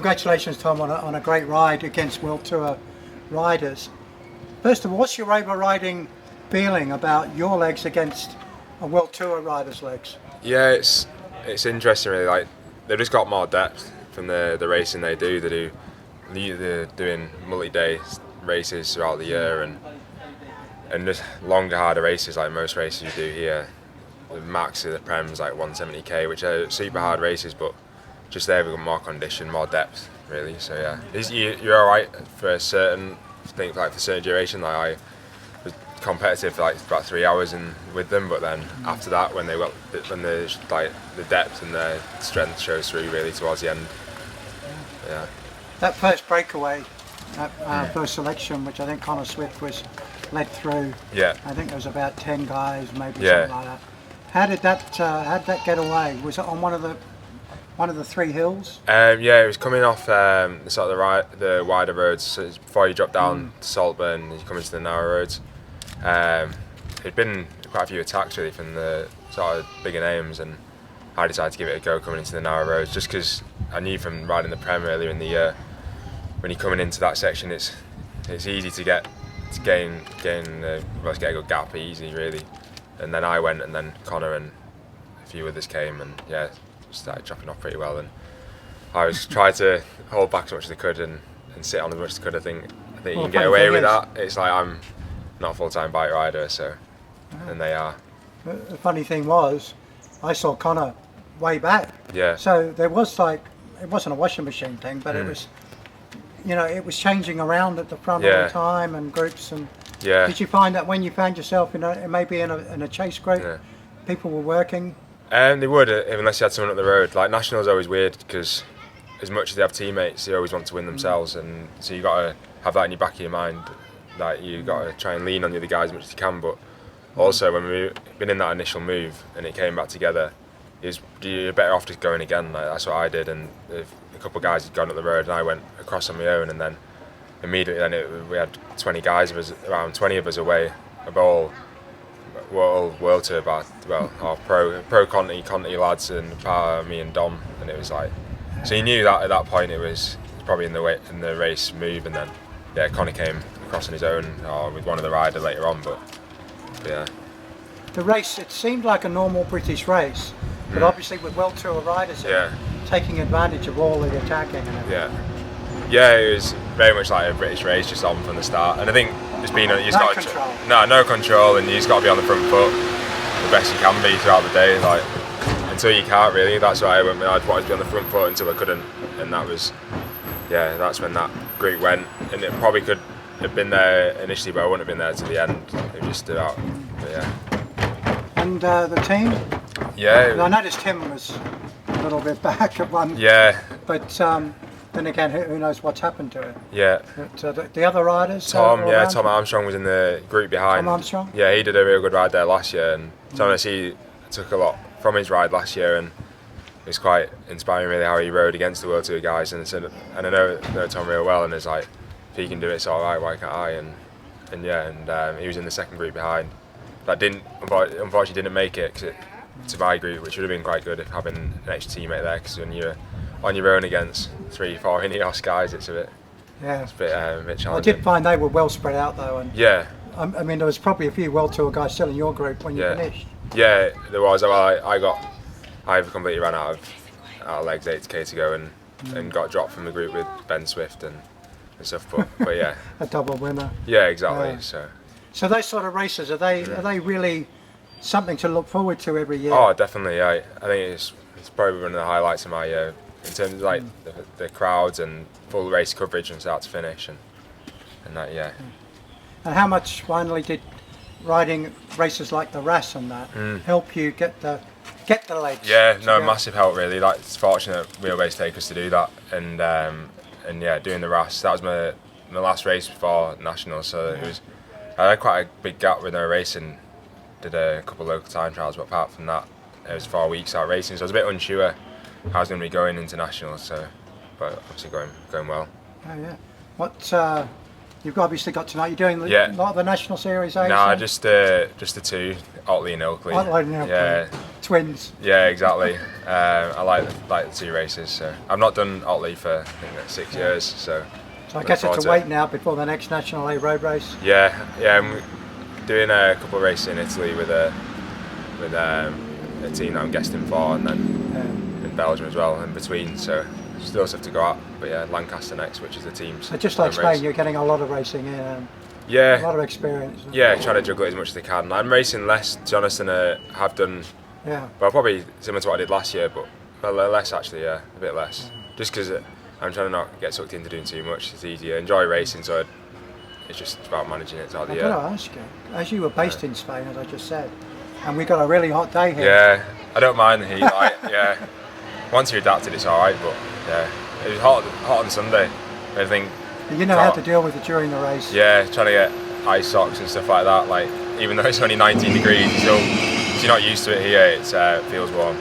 Congratulations, Tom, on a great ride against World Tour riders. First of all, what's your over riding feeling about your legs against a World Tour rider's legs? Yeah, it's interesting really. Like they've just got more depth from the racing they do. They're doing multi-day races throughout the year and just longer, harder races like most races you do here. The max of the Prem's like 170k, which are super hard races, but just there we've got more condition, more depth, really. So yeah, you're all right for a certain thing, like for certain duration. Like I was competitive for like about 3 hours with them, but then after that, when the depth and the strength shows through really towards the end. Yeah. That first breakaway, that first selection, which I think Connor Swift was led through. Yeah. I think there was about 10 guys, maybe something like that. How did that get away? Was it on one of the three hills? Yeah, it was coming off the wider roads. So it's before you drop down to Saltburn, you come into the narrow roads. There'd been quite a few attacks really from the sort of bigger names, and I decided to give it a go coming into the narrow roads, just because I knew from riding the Prem earlier in the year, when you're coming into that section, it's easy to gain a good gap easy really. And then I went, and then Connor and a few others came, and yeah, started dropping off pretty well. And I was trying to hold back as much as I could and sit on as much as I could. I think you can get away with that. It's like I'm not a full-time bike rider, so and they are. The funny thing was, I saw Connor way back. Yeah. So there was it wasn't a washing machine thing, but it was, it was changing around at the front all the time and groups and. Yeah. Did you find that when you found yourself maybe in a chase group, people were working? They would, unless you had someone up the road. Like National's always weird because as much as they have teammates, they always want to win themselves, and so you got to have that in your back of your mind. Like you got to try and lean on the other guys as much as you can. But also when we've been in that initial move and it came back together, you're better off just going again. Like that's what I did, and a couple of guys had gone up the road, and I went across on my own, and then. Immediately, we had 20 guys of us, around 20 of us away, of all World Tour, our pro Conti lads, and me and Dom, and it was like, so you knew that at that point it was probably in the race move, and then Connie came across on his own or with one of the rider later on, but yeah. The race, it seemed like a normal British race, but obviously with World Tour riders taking advantage of all the attacking and everything. Yeah, it was very much like a British race, just on from the start. And I think it's been no control, and you just got to be on the front foot the best you can be throughout the day. Like until you can't really. That's why I wanted to be on the front foot until I couldn't, and that's when that group went. And it probably could have been there initially, but I wouldn't have been there to the end. It just stood out. But yeah. And the team? Yeah. I noticed Tim was a little bit back at one. Yeah. But. Then again, who knows what's happened to it? Yeah. But, the other riders? Tom Armstrong was in the group behind. Tom Armstrong? Yeah, he did a real good ride there last year, and Tom he took a lot from his ride last year, and it was quite inspiring really how he rode against the World Tour guys, and I know Tom real well, and it's like, if he can do it, it's all right, why can't I? And he was in the second group behind. That unfortunately didn't make it to my group, which would have been quite good if having an extra teammate there, because when you're on your own against 3-4 Ineos guys, it's a bit challenging. I did find they were well spread out though, and I mean there was probably a few World Tour guys still in your group when you finished. Yeah, there was. I completely ran out of legs 80k to go and got dropped from the group with Ben Swift and stuff. But yeah, a double winner. Yeah, exactly. So those sort of races are they really something to look forward to every year? Oh, definitely. I think it's probably one of the highlights of my year. In terms of like the crowds and full race coverage from start to finish, and that, yeah. And how much finally did riding races like the RAS and that help you get the legs? Yeah, massive help really. Like it's fortunate wheelbase take us to do that, and doing the RAS. That was my last race before Nationals, so I had quite a big gap with no racing. Did a couple of local time trials, but apart from that, it was 4 weeks out racing, so I was a bit unsure how I was going to be going international, but obviously going well. Oh yeah. What you've obviously got tonight? You're doing a lot of the national series, No, just the two, Otley and Oakley. Otley and Oakley. Yeah. twins. Yeah, exactly. I like the two races. So I've not done Otley for I think like 6 years. So I guess it's a wait now before the next National A road race. Yeah. I'm doing a couple of races in Italy with a team that I'm guesting for, and then in Belgium as well in between. So still have to go out. But yeah, Lancaster next, which is the team's. So just like Spain, race. you're getting a lot of racing in. A Yeah. lot of experience. Yeah, trying to juggle it as much as I can. I'm racing less, to be honest, than I have done. Yeah. Well, probably similar to what I did last year, but less actually. Yeah, a bit less. Just because I'm trying to not get sucked into doing too much. It's easier. I enjoy racing, so it's just about managing it throughout the year. I've got to ask you, as you were based in Spain, as I just said, and we got a really hot day here. Yeah, I don't mind the heat. Yeah, once you're adapted, it's all right. But yeah, it was hot on Sunday. I think. You know how to deal with it during the race. Yeah, trying to get ice socks and stuff like that. Like even though it's only 19 degrees, so if you're not used to it here, it feels warm.